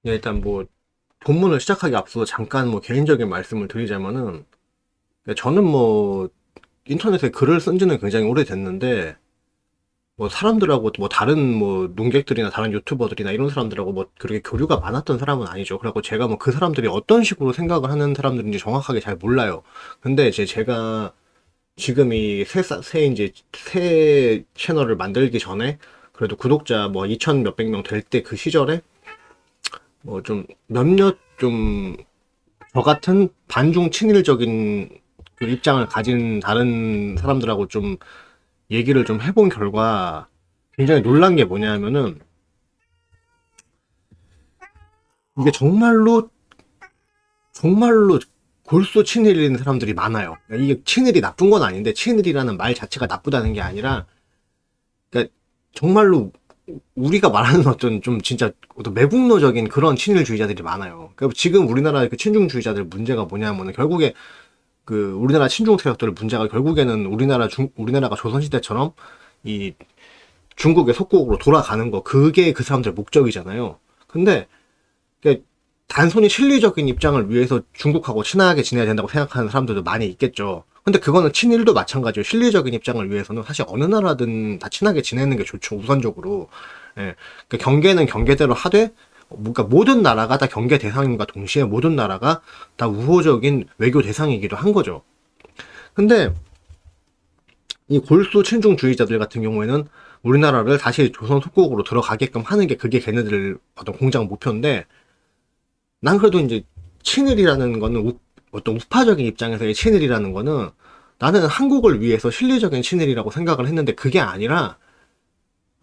예, 일단 뭐 본문을 시작하기 앞서 잠깐 뭐 개인적인 말씀을 드리자면은 저는 뭐 인터넷에 글을 쓴 지는 굉장히 오래됐는데 뭐 사람들하고 뭐 다른 뭐 농객들이나 다른 유튜버들이나 이런 사람들하고 뭐 그렇게 교류가 많았던 사람은 아니죠. 그리고 제가 뭐 그 사람들이 어떤 식으로 생각을 하는 사람들인지 정확하게 잘 몰라요. 근데 이제 제가 지금 새 이제 새 채널을 만들기 전에 그래도 구독자 뭐 2천 몇백 명 될 때 그 시절에 뭐 좀 몇몇 좀 저 같은 반중 친일적인 그 입장을 가진 다른 사람들하고 좀 얘기를 좀 해본 결과 굉장히 놀란 게 뭐냐면은 이게 정말로 골수 친일인 사람들이 많아요. 그러니까 이게 친일이 나쁜 건 아닌데 친일이라는 말 자체가 나쁘다는 게 아니라 그러니까 정말로 우리가 말하는 어떤 좀 진짜 어떤 매국노적인 그런 친일주의자들이 많아요. 그러니까 지금 우리나라 그 친중주의자들 문제가 뭐냐면은 결국에 그 우리나라 친중 세력들 문제가 결국에는 우리나라가 조선시대처럼 이 중국의 속국으로 돌아가는 거 그게 그 사람들 목적이잖아요. 근데 단순히 실리적인 입장을 위해서 중국하고 친하게 지내야 된다고 생각하는 사람들도 많이 있겠죠. 근데 그거는 친일도 마찬가지예요. 실리적인 입장을 위해서는 사실 어느 나라든 다 친하게 지내는 게 좋죠. 우선적으로. 예. 그러니까 경계는 경계대로 하되 그러니까 모든 나라가 다 경계 대상임과 동시에 모든 나라가 다 우호적인 외교 대상이기도 한 거죠. 근데 이 골수 친중주의자들 같은 경우에는 우리나라를 다시 조선 속국으로 들어가게끔 하는 게 그게 걔네들 어떤 공작 목표인데 난 그래도 이제 친일이라는 거는 어떤 우파적인 입장에서의 친일이라는 거는 나는 한국을 위해서 실리적인 친일이라고 생각을 했는데 그게 아니라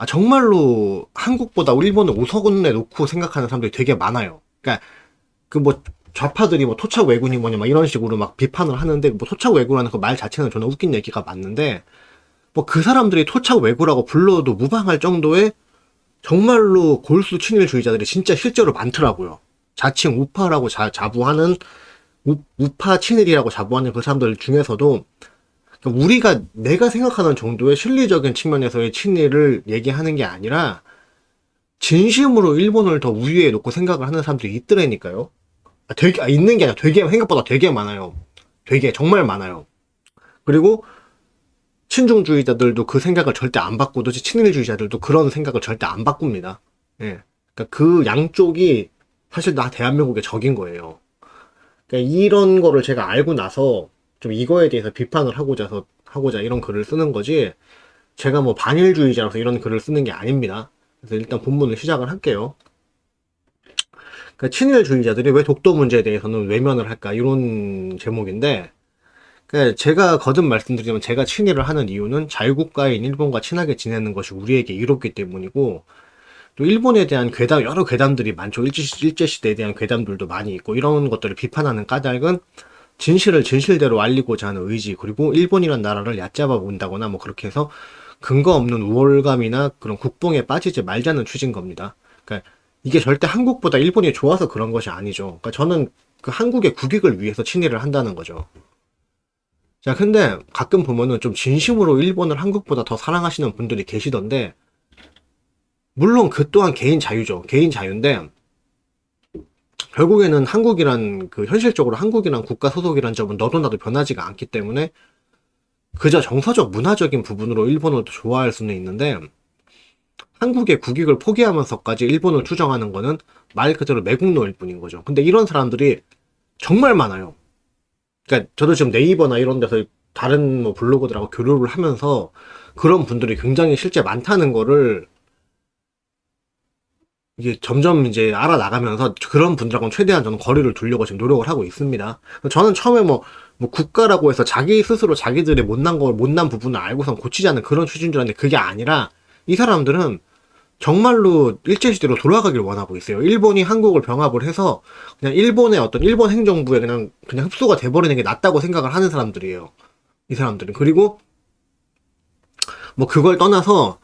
정말로 한국보다 일본을 우선에 놓고 생각하는 사람들이 되게 많아요. 그러니까 그 뭐 좌파들이 뭐 토착 왜군이 뭐냐 막 이런 식으로 막 비판을 하는데 뭐 토착 왜구라는 그 말 자체는 저는 웃긴 얘기가 맞는데 뭐 그 사람들이 토착 왜구라고 불러도 무방할 정도의 정말로 골수 친일주의자들이 진짜 실제로 많더라고요. 자칭 우파라고 자부하는 우파 친일이라고 자부하는 그 사람들 중에서도 그러니까 우리가 내가 생각하는 정도의 실리적인 측면에서의 친일을 얘기하는 게 아니라 진심으로 일본을 더 우위에 놓고 생각을 하는 사람들이 있더라니까요. 있는 게 아니라 되게 생각보다 되게 많아요. 되게 정말 많아요. 그리고 친중주의자들도 그 생각을 절대 안 바꾸듯이 친일주의자들도 그런 생각을 절대 안 바꿉니다. 예. 그러니까 그 양쪽이 사실 다 대한민국의 적인 거예요. 그러니까 이런 거를 제가 알고 나서 좀 이거에 대해서 비판을 하고자 이런 글을 쓰는 거지. 제가 뭐 반일주의자라서 이런 글을 쓰는 게 아닙니다. 그래서 일단 본문을 시작을 할게요. 그러니까 친일주의자들이 왜 독도 문제에 대해서는 외면을 할까 이런 제목인데 그러니까 제가 거듭 말씀드리면 제가 친일을 하는 이유는 자유국가인 일본과 친하게 지내는 것이 우리에게 이롭기 때문이고 또 일본에 대한 여러 괴담들이 많죠. 일제시대에 대한 괴담들도 많이 있고 이런 것들을 비판하는 까닭은 진실을 진실대로 알리고자 하는 의지 그리고 일본이란 나라를 얕잡아 본다거나 뭐 그렇게 해서 근거 없는 우월감이나 그런 국뽕에 빠지지 말자는 취지인 겁니다. 그러니까 이게 절대 한국보다 일본이 좋아서 그런 것이 아니죠. 그러니까 저는 그 한국의 국익을 위해서 친일을 한다는 거죠. 자, 근데 가끔 보면은 좀 진심으로 일본을 한국보다 더 사랑하시는 분들이 계시던데 물론 그 또한 개인 자유죠. 개인 자유인데 결국에는 한국이란 그 현실적으로 한국이란 국가 소속이란 점은 너도 나도 변하지가 않기 때문에 그저 정서적 문화적인 부분으로 일본을 좋아할 수는 있는데 한국의 국익을 포기하면서까지 일본을 추정하는 거는 말 그대로 매국노일 뿐인 거죠. 근데 이런 사람들이 정말 많아요. 그러니까 저도 지금 네이버나 이런 데서 다른 뭐 블로거들하고 교류를 하면서 그런 분들이 굉장히 실제 많다는 거를 이게 점점 이제 알아나가면서 그런 분들하고는 최대한 저는 거리를 두려고 지금 노력을 하고 있습니다. 저는 처음에 뭐 국가라고 해서 자기 스스로 자기들의 못난 부분을 알고선 고치자는 그런 취지인 줄 알았는데 그게 아니라 이 사람들은 정말로 일제시대로 돌아가길 원하고 있어요. 일본이 한국을 병합을 해서 그냥 일본의 어떤 일본 행정부에 그냥 흡수가 돼버리는 게 낫다고 생각을 하는 사람들이에요. 이 사람들은. 그리고 뭐 그걸 떠나서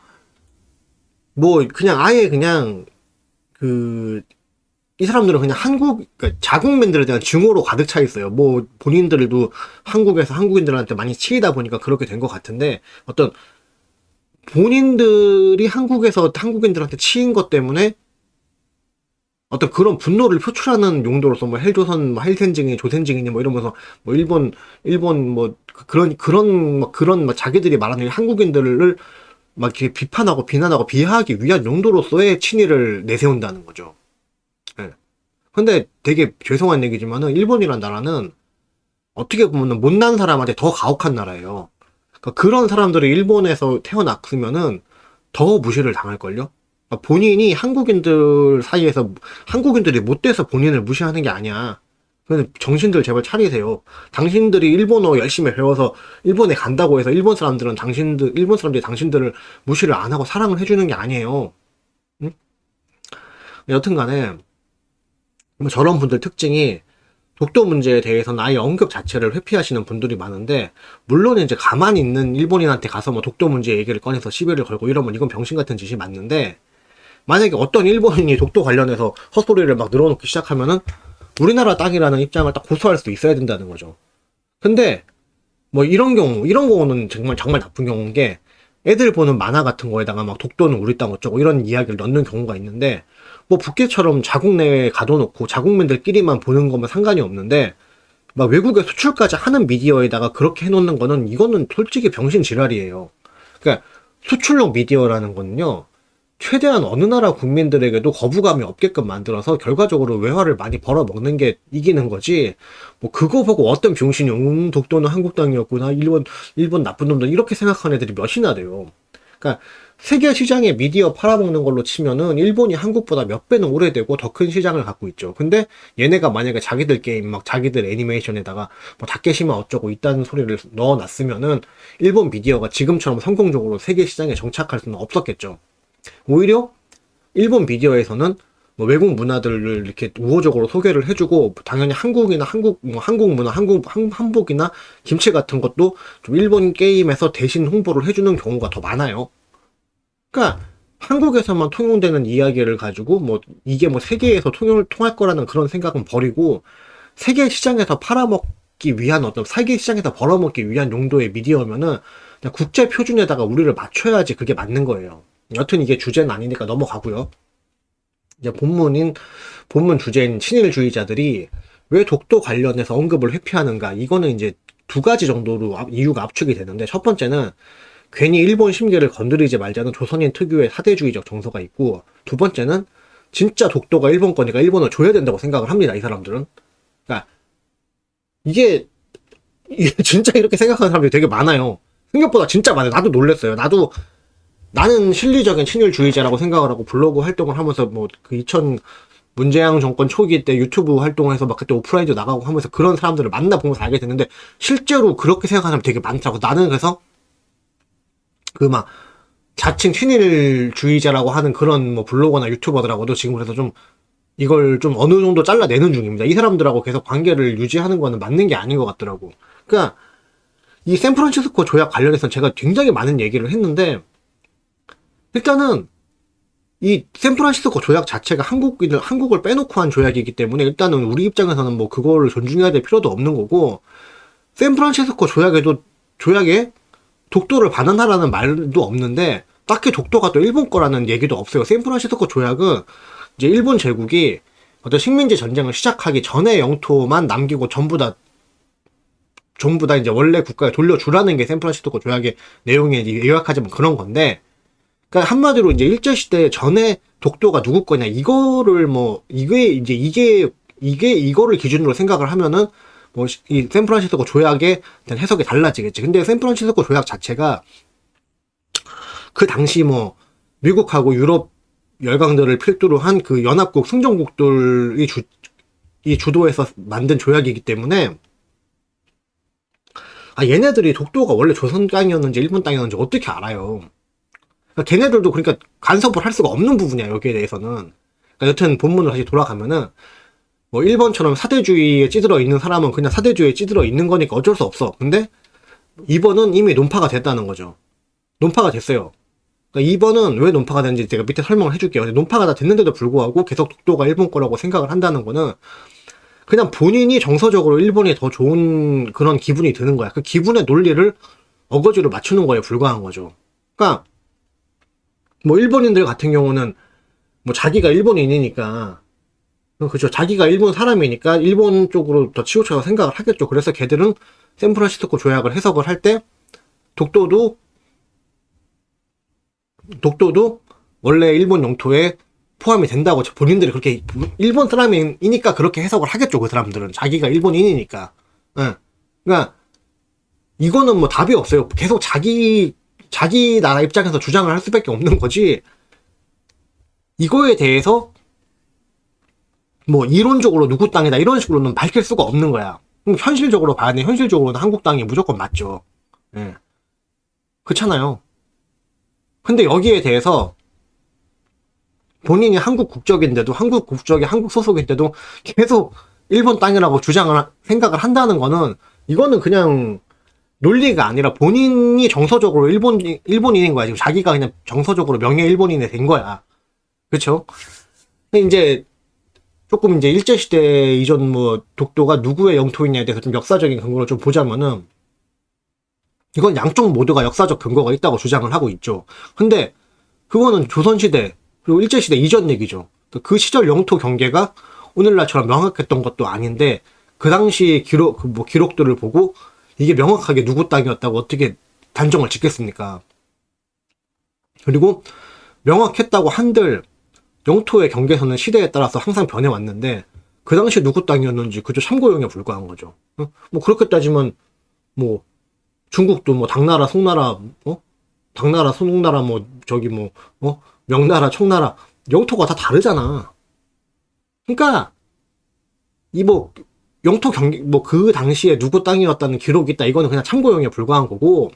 뭐 그냥 아예 그냥 그 이 사람들은 그냥 그러니까 자국민들에 대한 증오로 가득 차 있어요. 뭐 본인들도 한국에서 한국인들한테 많이 치이다 보니까 그렇게 된 것 같은데 어떤 본인들이 한국에서 한국인들한테 치인 것 때문에 어떤 그런 분노를 표출하는 용도로서 뭐 헬조선, 뭐 헬센징이, 조센징이니 뭐 이러면서 뭐 일본 뭐 그런 막 자기들이 말하는 한국인들을 막 이렇게 비판하고 비난하고 비하하기 위한 용도로서의 친일을 내세운다는 거죠. 예. 근데 되게 죄송한 얘기지만은 일본이란 나라는 어떻게 보면은 못난 사람한테 더 가혹한 나라예요. 그러니까 그런 사람들이 일본에서 태어났으면은 더 무시를 당할걸요? 그러니까 본인이 한국인들 사이에서 한국인들이 못돼서 본인을 무시하는 게 아니야. 그래서 정신들 제발 차리세요. 당신들이 일본어 열심히 배워서 일본에 간다고 해서 일본 사람들이 당신들을 무시를 안 하고 사랑을 해주는 게 아니에요. 응? 여튼 간에, 뭐 저런 분들 특징이 독도 문제에 대해서는 아예 언급 자체를 회피하시는 분들이 많은데, 물론 이제 가만히 있는 일본인한테 가서 뭐 독도 문제 얘기를 꺼내서 시비를 걸고 이러면 이건 병신 같은 짓이 맞는데, 만약에 어떤 일본인이 독도 관련해서 헛소리를 막 늘어놓기 시작하면은 우리나라 땅이라는 입장을 딱 고수할 수 있어야 된다는 거죠. 근데 뭐 이런 경우는 정말 나쁜 경우인 게, 애들 보는 만화 같은 거에다가 막 독도는 우리 땅 어쩌고 이런 이야기를 넣는 경우가 있는데, 뭐 북계처럼 자국 내에 가둬놓고 자국민들끼리만 보는 거면 상관이 없는데, 막 외국에 수출까지 하는 미디어에다가 그렇게 해놓는 거는, 이거는 솔직히 병신 지랄이에요. 그러니까 수출용 미디어라는 거는요, 최대한 어느 나라 국민들에게도 거부감이 없게끔 만들어서 결과적으로 외화를 많이 벌어먹는 게 이기는 거지, 뭐 그거 보고 어떤 병신이 독도는 한국 땅이었구나, 일본 나쁜 놈들 이렇게 생각하는 애들이 몇이나 돼요. 그러니까 세계 시장에 미디어 팔아먹는 걸로 치면은 일본이 한국보다 몇 배는 오래되고 더 큰 시장을 갖고 있죠. 근데 얘네가 만약에 자기들 게임 막 자기들 애니메이션에다가 뭐 다케시마 어쩌고 있다는 소리를 넣어놨으면은 일본 미디어가 지금처럼 성공적으로 세계 시장에 정착할 수는 없었겠죠. 오히려 일본 미디어에서는 뭐 외국 문화들을 이렇게 우호적으로 소개를 해주고, 당연히 한국이나 한국 문화, 한복이나 김치 같은 것도 좀 일본 게임에서 대신 홍보를 해주는 경우가 더 많아요. 그러니까 한국에서만 통용되는 이야기를 가지고 뭐 이게 뭐 세계에서 통할 거라는 그런 생각은 버리고, 세계 시장에서 팔아먹기 위한 어떤 세계 시장에서 벌어먹기 위한 용도의 미디어면은 그냥 국제 표준에다가 우리를 맞춰야지 그게 맞는 거예요. 여튼 이게 주제는 아니니까 넘어가고요. 이제 본문 주제인 친일주의자들이 왜 독도 관련해서 언급을 회피하는가? 이거는 이제 두 가지 정도로 이유가 압축이 되는데, 첫 번째는 괜히 일본 심기를 건드리지 말자는 조선인 특유의 사대주의적 정서가 있고, 두 번째는 진짜 독도가 일본 거니까 일본을 줘야 된다고 생각을 합니다, 이 사람들은. 그러니까 이게 진짜 이렇게 생각하는 사람들이 되게 많아요. 생각보다 진짜 많아요. 나도 놀랐어요. 나는 실리적인 친일주의자라고 생각을 하고 블로그 활동을 하면서 뭐 그 2000 문재양 정권 초기 때 유튜브 활동해서 막 그때 오프라인도 나가고 하면서 그런 사람들을 만나보면서 알게 됐는데, 실제로 그렇게 생각하는 사람이 되게 많더라고. 나는 그래서 그 막 자칭 친일주의자라고 하는 그런 뭐 블로거나 유튜버들하고도 지금 그래서 좀 이걸 좀 어느 정도 잘라내는 중입니다. 이 사람들하고 계속 관계를 유지하는 거는 맞는 게 아닌 것 같더라고. 그러니까 이 샌프란시스코 조약 관련해서 제가 굉장히 많은 얘기를 했는데, 일단은 이 샌프란시스코 조약 자체가 한국을 빼놓고 한 조약이기 때문에 일단은 우리 입장에서는 뭐 그거를 존중해야 될 필요도 없는 거고, 샌프란시스코 조약에 독도를 반환하라는 말도 없는데 딱히 독도가 또 일본 거라는 얘기도 없어요. 샌프란시스코 조약은 이제 일본 제국이 어떤 식민지 전쟁을 시작하기 전에 영토만 남기고 전부 다 이제 원래 국가에 돌려주라는 게 샌프란시스코 조약의 내용에 요약하자면 그런 건데, 그러니까 한마디로 이제 일제시대 전에 독도가 누구 거냐, 이거를 뭐 이거를 기준으로 생각을 하면은 뭐 이 샌프란시스코 조약에 대한 해석이 달라지겠지. 근데 샌프란시스코 조약 자체가 그 당시 뭐 미국하고 유럽 열강들을 필두로 한 그 연합국 승전국들이 주도해서 만든 조약이기 때문에, 얘네들이 독도가 원래 조선 땅이었는지 일본 땅이었는지 어떻게 알아요? 그러니까 걔네들도 그러니까 간섭을 할 수가 없는 부분이야, 여기에 대해서는. 그러니까 여튼 본문으로 다시 돌아가면은, 뭐 일본처럼 사대주의에 찌들어 있는 사람은 그냥 사대주의에 찌들어 있는 거니까 어쩔 수 없어. 근데 2번은 이미 논파가 됐다는 거죠. 논파가 됐어요. 그러니까 2번은 왜 논파가 됐는지 제가 밑에 설명을 해줄게요. 논파가 다 됐는데도 불구하고 계속 독도가 일본 거라고 생각을 한다는 거는 그냥 본인이 정서적으로 일본이 더 좋은 그런 기분이 드는 거야. 그 기분의 논리를 어거지로 맞추는 거에 불과한 거죠. 그러니까 뭐 일본인들 같은 경우는 뭐 자기가 일본인이니까 그죠. 자기가 일본 사람이니까 일본 쪽으로 더 치우쳐서 생각을 하겠죠. 그래서 걔들은 샌프란시스코 조약을 해석을 할 때 독도도 원래 일본 영토에 포함이 된다고 본인들이 그렇게 일본 사람이니까 그렇게 해석을 하겠죠. 그 사람들은 자기가 일본인이니까. 예. 그러니까 이거는 뭐 답이 없어요. 계속 자기 나라 입장에서 주장을 할 수밖에 없는 거지. 이거에 대해서 뭐 이론적으로 누구 땅이다 이런 식으로는 밝힐 수가 없는 거야. 그럼 현실적으로 봐야 돼. 현실적으로는 한국 땅이 무조건 맞죠. 예. 그렇잖아요. 근데 여기에 대해서 본인이 한국 국적인데도 한국 국적이 한국 소속인데도 계속 일본 땅이라고 생각을 한다는 거는 이거는 그냥 논리가 아니라 본인이 정서적으로 일본인인 거야. 지금 자기가 그냥 정서적으로 명예 일본인이 된 거야. 그쵸? 근데 이제 조금 이제 일제시대 이전 뭐 독도가 누구의 영토이냐에 대해서 좀 역사적인 근거를 좀 보자면은 이건 양쪽 모두가 역사적 근거가 있다고 주장을 하고 있죠. 근데 그거는 조선시대 그리고 일제시대 이전 얘기죠. 그 시절 영토 경계가 오늘날처럼 명확했던 것도 아닌데 그 당시 기록들을 보고 이게 명확하게 누구 땅이었다고 어떻게 단정을 짓겠습니까? 그리고 명확했다고 한들 영토의 경계선은 시대에 따라서 항상 변해왔는데 그 당시 누구 땅이었는지 그저 참고용에 불과한 거죠. 뭐 그렇게 따지면 뭐 중국도 뭐 당나라, 송나라, 당나라, 송나라 뭐 저기 뭐 명나라, 청나라 영토가 다 다르잖아. 그러니까 이 뭐 영토 경계 뭐 그 당시에 누구 땅이었다는 기록이 있다 이거는 그냥 참고용에 불과한 거고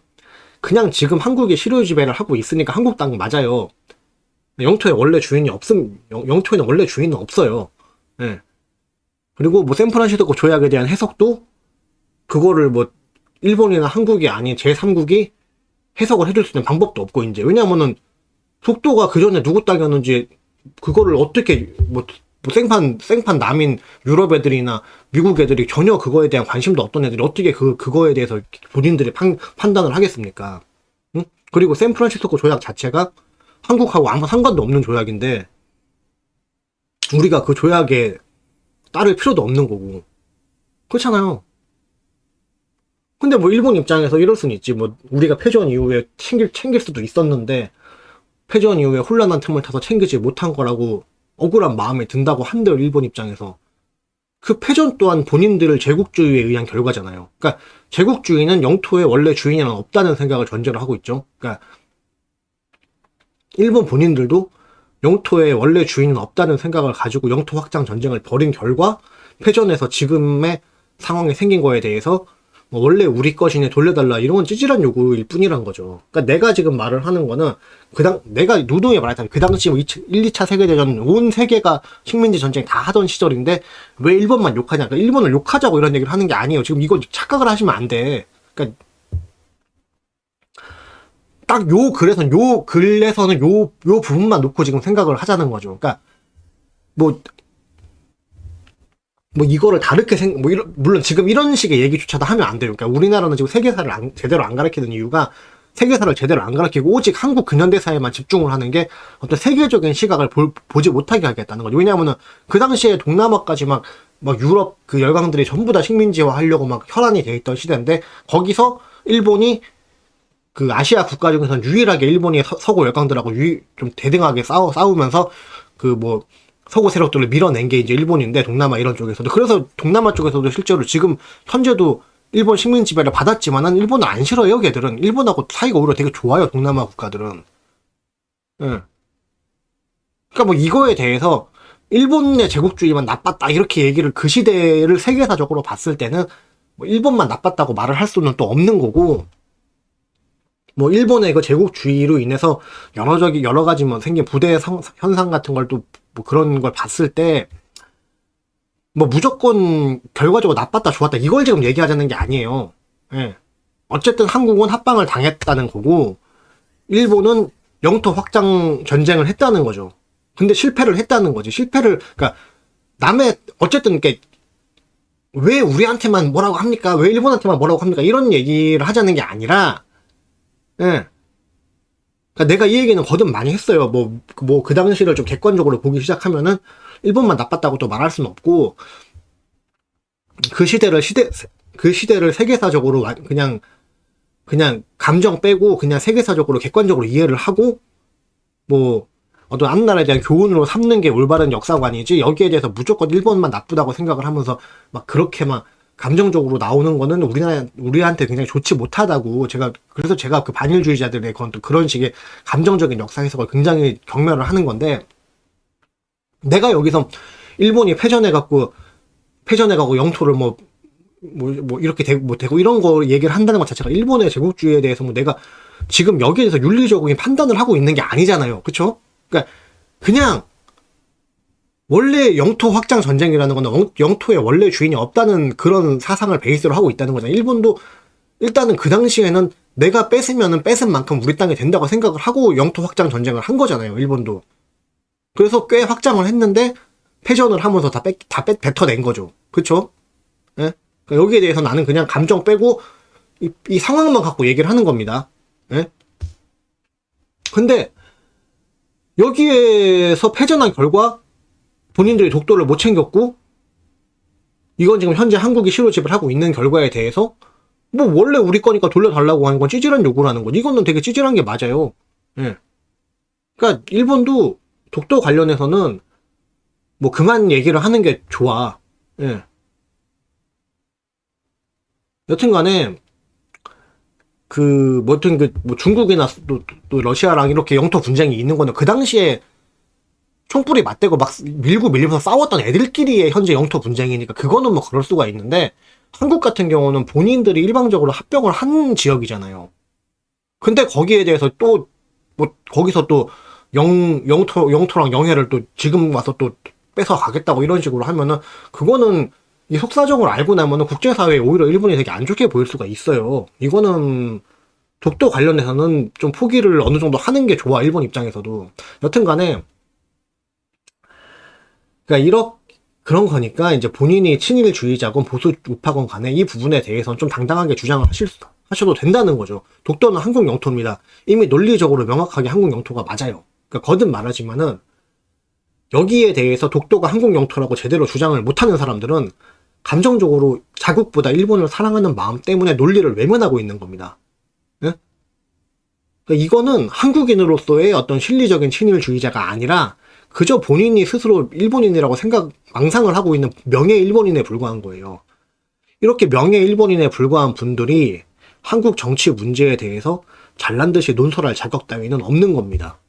그냥 지금 한국이 실효 지배를 하고 있으니까 한국 땅 맞아요. 영토에 원래 주인이 영토에는 원래 주인은 없어요. 예. 그리고 뭐 샌프란시스코 조약에 대한 해석도 그거를 뭐 일본이나 한국이 아닌 제3국이 해석을 해줄 수 있는 방법도 없고 이제 왜냐면은 독도가 그 전에 누구 땅이었는지 그거를 어떻게 뭐 생판 남인 유럽 애들이나 미국 애들이 전혀 그거에 대한 관심도 없던 애들이 어떻게 그거에 대해서 본인들이 판단을 하겠습니까? 응? 그리고 샌프란시스코 조약 자체가 한국하고 아무 상관도 없는 조약인데 우리가 그 조약에 따를 필요도 없는 거고 그렇잖아요. 근데 뭐 일본 입장에서 이럴 수는 있지. 뭐 우리가 패전 이후에 챙길 수도 있었는데 패전 이후에 혼란한 틈을 타서 챙기지 못한 거라고 억울한 마음이 든다고 한들 일본 입장에서 그 패전 또한 본인들을 제국주의에 의한 결과잖아요. 그러니까 제국주의는 영토의 원래 주인은 없다는 생각을 전제로 하고 있죠. 그러니까 일본 본인들도 영토의 원래 주인은 없다는 생각을 가지고 영토 확장 전쟁을 벌인 결과 패전에서 지금의 상황이 생긴 거에 대해서 뭐 원래 우리 것이네 돌려달라 이런 건 찌질한 요구일 뿐이란 거죠. 그러니까 내가 지금 말을 하는 거는 내가 누누이 말했잖아요. 그 당시 뭐 1, 2차 세계대전 온 세계가 식민지 전쟁 다 하던 시절인데 왜 일본만 욕하냐. 그러니까 일본을 욕하자고 이런 얘기를 하는 게 아니에요. 지금 이거 착각을 하시면 안 돼. 그러니까 딱 요 글에서는 요 부분만 놓고 지금 생각을 하자는 거죠. 그러니까 뭐 이거를 다르게 물론 지금 이런 식의 얘기조차도 하면 안 돼요. 그러니까 우리나라는 지금 세계사를 제대로 안 가르치는 이유가 세계사를 제대로 안 가르치고 오직 한국 근현대사에만 집중을 하는 게 어떤 세계적인 시각을 보지 못하게 하겠다는 거죠. 왜냐하면은 그 당시에 동남아까지 막 유럽 그 열강들이 전부 다 식민지화 하려고 막 혈안이 돼 있던 시대인데 거기서 일본이 그 아시아 국가 중에서는 유일하게 일본이 서구 열강들하고 좀 대등하게 싸우면서 그 뭐 서구 세력들을 밀어낸 게 이제 일본인데 동남아 이런 쪽에서도 그래서 동남아 쪽에서도 실제로 지금 현재도 일본 식민 지배를 받았지만은 일본은 안 싫어요. 걔들은 일본하고 사이가 오히려 되게 좋아요. 동남아 국가들은. 예. 그러니까 뭐 이거에 대해서 일본의 제국주의만 나빴다 이렇게 얘기를 그 시대를 세계사적으로 봤을 때는 뭐 일본만 나빴다고 말을 할 수는 또 없는 거고 뭐 일본의 그 제국주의로 인해서 여러 가지 뭐 생긴 부대 현상 같은 걸 또 뭐 그런 걸 봤을 때 뭐 무조건 결과적으로 나빴다 좋았다 이걸 지금 얘기하자는 게 아니에요. 예. 어쨌든 한국은 합방을 당했다는 거고 일본은 영토 확장 전쟁을 했다는 거죠. 근데 실패를 했다는 거지. 그러니까 어쨌든 왜 우리한테만 뭐라고 합니까? 왜 일본한테만 뭐라고 합니까? 이런 얘기를 하자는 게 아니라 예. 그러니까 내가 이 얘기는 거듭 많이 했어요. 그 당시를 좀 객관적으로 보기 시작하면은 일본만 나빴다고 또 말할 수는 없고, 그 시대를 세계사적으로 그냥 감정 빼고 그냥 세계사적으로 객관적으로 이해를 하고, 뭐 어떤 앞나라에 대한 교훈으로 삼는 게 올바른 역사관이지, 여기에 대해서 무조건 일본만 나쁘다고 생각을 하면서 막 그렇게 막 감정적으로 나오는 거는 우리한테 굉장히 좋지 못하다고, 그래서 제가 그 반일주의자들의 그런 식의 감정적인 역사 해석을 굉장히 경멸을 하는 건데, 내가 여기서 일본이 패전해가고 영토를 이렇게 되고 이런 거 얘기를 한다는 것 자체가 일본의 제국주의에 대해서 내가 지금 여기에 대해서 윤리적인 판단을 하고 있는 게 아니잖아요. 그쵸? 그러니까 그냥 원래 영토 확장 전쟁이라는 건 영토에 원래 주인이 없다는 그런 사상을 베이스로 하고 있다는 거잖아요. 일본도 일단은 그 당시에는 내가 뺏으면은 뺏은 만큼 우리 땅이 된다고 생각을 하고 영토 확장 전쟁을 한 거잖아요. 일본도. 그래서 꽤 확장을 했는데 패전을 하면서 다 뱉어낸 거죠. 그쵸? 예? 그러니까 여기에 대해서 나는 그냥 감정 빼고 이 상황만 갖고 얘기를 하는 겁니다. 예? 근데 여기에서 패전한 결과 본인들이 독도를 못 챙겼고, 이건 지금 현재 한국이 실효집을 하고 있는 결과에 대해서 원래 우리 거니까 돌려달라고 하는 건 찌질한 요구라는 거. 이거는 되게 찌질한 게 맞아요. 예. 그러니까 일본도 독도 관련해서는 그만 얘기를 하는 게 좋아. 예. 여튼간에 중국이나 또 러시아랑 이렇게 영토 분쟁이 있는 거는 그 당시에 총불이 맞대고 막 밀면서 싸웠던 애들끼리의 현재 영토 분쟁이니까 그거는 그럴 수가 있는데, 한국 같은 경우는 본인들이 일방적으로 합병을 한 지역이잖아요. 근데 거기에 대해서 또 거기서 또 영토랑 영해를 또 지금 와서 또 뺏어 가겠다고 이런 식으로 하면은, 그거는 이 속사정을 알고 나면은 국제사회에 오히려 일본이 되게 안 좋게 보일 수가 있어요. 이거는 독도 관련해서는 좀 포기를 어느 정도 하는 게 좋아, 일본 입장에서도. 여튼간에 그러니까 그런 거니까 이제 본인이 친일주의자건 보수 우파건 간에 이 부분에 대해서는 좀 당당하게 주장을 하셔도 된다는 거죠. 독도는 한국 영토입니다. 이미 논리적으로 명확하게 한국 영토가 맞아요. 그러니까 거듭 말하지만은 여기에 대해서 독도가 한국 영토라고 제대로 주장을 못하는 사람들은 감정적으로 자국보다 일본을 사랑하는 마음 때문에 논리를 외면하고 있는 겁니다. 예? 그러니까 이거는 한국인으로서의 어떤 실리적인 친일주의자가 아니라 그저 본인이 스스로 일본인이라고 망상을 하고 있는 명예 일본인에 불과한 거예요. 이렇게 명예 일본인에 불과한 분들이 한국 정치 문제에 대해서 잘난 듯이 논설할 자격 따위는 없는 겁니다.